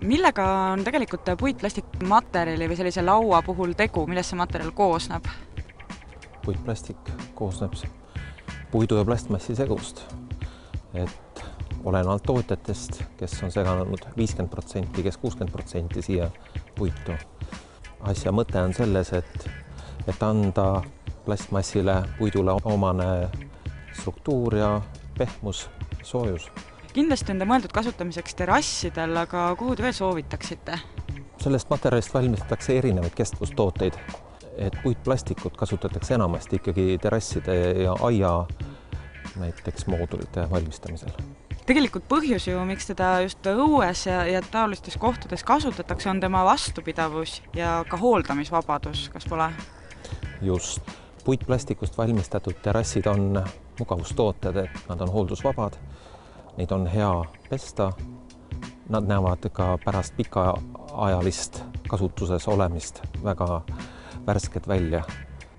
Millega on tegelikult puitplastikmaterjali või sellise laua puhul tegu, millest see materjal koosneb? Puitplastik koosneb puidu ja plastmassi segust. Et olenevalt tootjatest, kes on seganud 50%, kes 60% siia puitu. Asja mõte on selles, et anda plastmassile puidule omane struktuur ja pehmus, soojus. Kindlasti on ta mõeldud kasutamiseks terrassidel, aga kuhu te veel soovitaksite? Sellest materjalist valmistatakse erinevaid kestvustooteid. Et puitplastikut kasutatakse enamasti ikkagi terrasside ja aia näiteks moodulite valmistamisel. Tegelikult põhjus ju, miks teda just õues ja taolistes kohtades kasutatakse, on tema vastupidavus ja ka hooldamisvabadus, kas pole? Just. Puitplastikust valmistatud terrassid on mugavustooted, et nad on hooldusvabad. Neid on hea pesta. Nad näevad ka pärast pikaajalist kasutuses olemist väga värsked välja.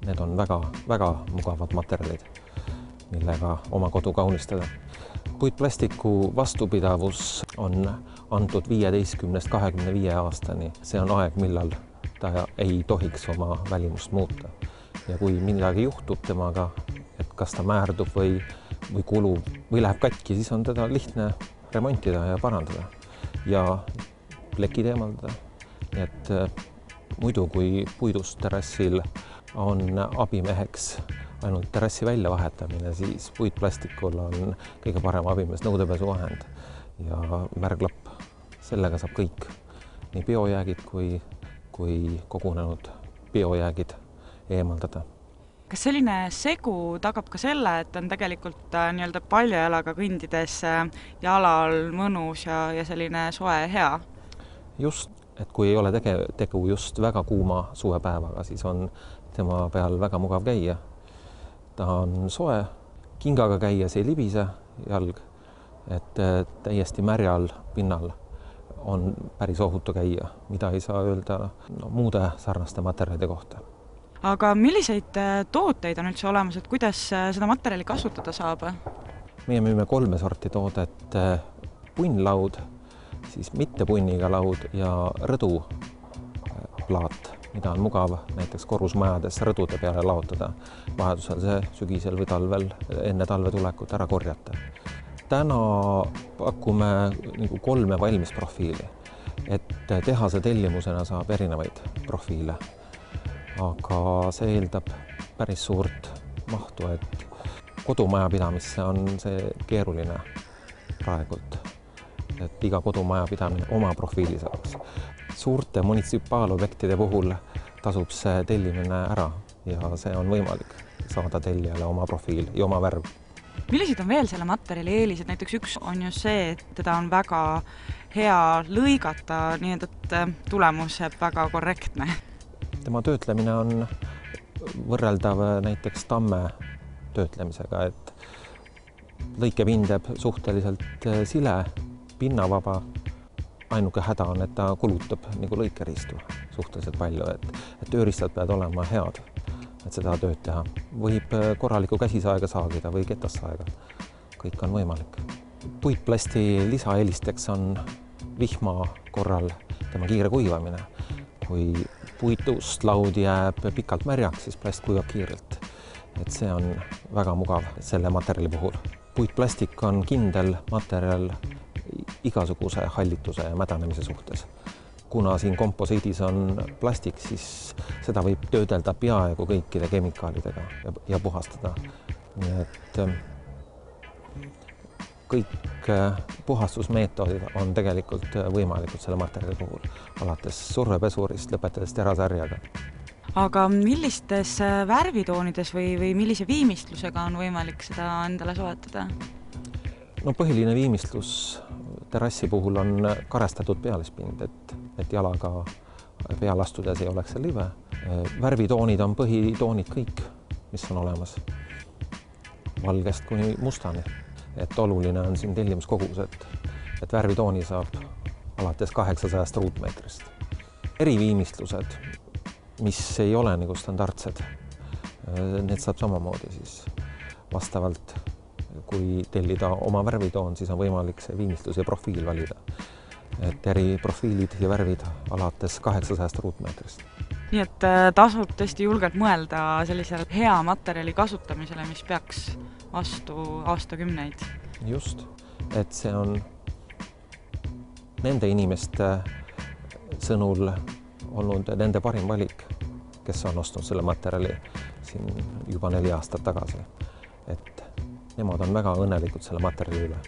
Need on väga mugavad materjalid, millega oma kodu kaunistada. Puitplastiku vastupidavus on antud 15–25 aastani. See on aeg, millal ta ei tohiks oma välimust muuta. Ja kui midagi juhtub temaga, et kas ta määrdub või kulub või läheb katki, siis on teda lihtne remontida ja parandada ja plekid eemaldada. Et muidu kui puidust terrassil on abimeheks ainult terrassi väljavahetamine, siis puitplastikul on kõige parem abimees nõudepesuahend ja märglapp. Sellega saab kõik, nii biojäägid kui kogunenud biojäägid eemaldada. Kas selline segu tagab ka selle, et on tegelikult nii-öelda paljajalaga kõndides jalal mõnus ja selline soe hea? Just, et kui ei ole tegu just väga kuuma suvepäevaga, siis on tema peal väga mugav käia. Ta on soe, kingaga käies ei libise jalg, et täiesti märjal pinnal on päris ohutu käia, mida ei saa öelda muude sarnaste materjalide kohta. Aga milliseid tooteid on üldse olemas, et kuidas seda materjali kasutada saab? Meie müüme 3 sorti toodet, punnlaud, siis mitte punniga laud ja rõduplaat, mida on mugav näiteks korrusmajades rõdude peale laotada. Vajadusel see sügisel või talvel enne talve tulekut ära korjata. Täna pakume 3 valmisprofiili, et tehase tellimusena saab erinevaid profiile. Aga see eeldab päris suurt mahtu, et kodumajapidamisse on see keeruline praegult, et iga kodumajapidamine oma profiili saaks. Suurte munitsipaalobjektide puhul tasub see tellimine ära ja see on võimalik saada tellijale oma profiil ja oma värv. Millised on veel selle materjali eelised? Näiteks üks on ju see, et teda on väga hea lõigata, nii et tulemus jääb väga korrektne. Tema töötlemine on võrreldav näiteks tamme töötlemisega, et lõikepind jääb suhteliselt sile, pinnavaba. Ainuke häda on, et ta kulutab nagu lõikeriistu suhteliselt palju, et tööriistad peavad olema head, et seda tööd teha. Võib korraliku käsisaega saagida või ketasaega. Kõik on võimalik. Puitplasti lisaeelisteks on vihma korral tema kiire kuivamine. Kui puidust laud jääb pikalt märjaks, siis plast kuivab kiirelt. Et see on väga mugav selle materjali puhul. Puitplastik on kindel materjal igasuguse hallituse ja mädanemise suhtes. Kuna siin komposiidis on plastik, siis seda võib töödelda peaaegu kõikide kemikaalidega ja puhastada. Nii et kõik puhastusmeetodid on tegelikult võimalikud selle materjali puhul, alates survepesurist lõpetades terasärjaga. Aga millistes värvitoonides või millise viimistlusega on võimalik seda endale soetada? No põhiline viimistlus terrassi puhul on karestatud pealispind, et jalaga peal astudes ei oleks see live. Värvitoonid on põhitoonid kõik, mis on olemas, valgest kuni mustani. Et oluline on siin tellimuskogus, et värvitooni saab alates 800 ruutmeetrist. Eriviimistlused, mis ei ole nagu standardsed, need saab samamoodi siis vastavalt, kui tellida oma värvitoon, siis on võimalik see viimistlus ja profiil valida. et eri profiilid ja värvid alates 800 ruutmeetrist. Nii et tasub tõesti julgelt mõelda sellisele hea materjali kasutamisele, mis peaks vastu aastakümneid. Just, et see on nende inimeste sõnul olnud nende parim valik, kes on ostnud selle materjali siin juba 4 aastat tagasi. Et nemad on väga õnnelikud selle materjali üle.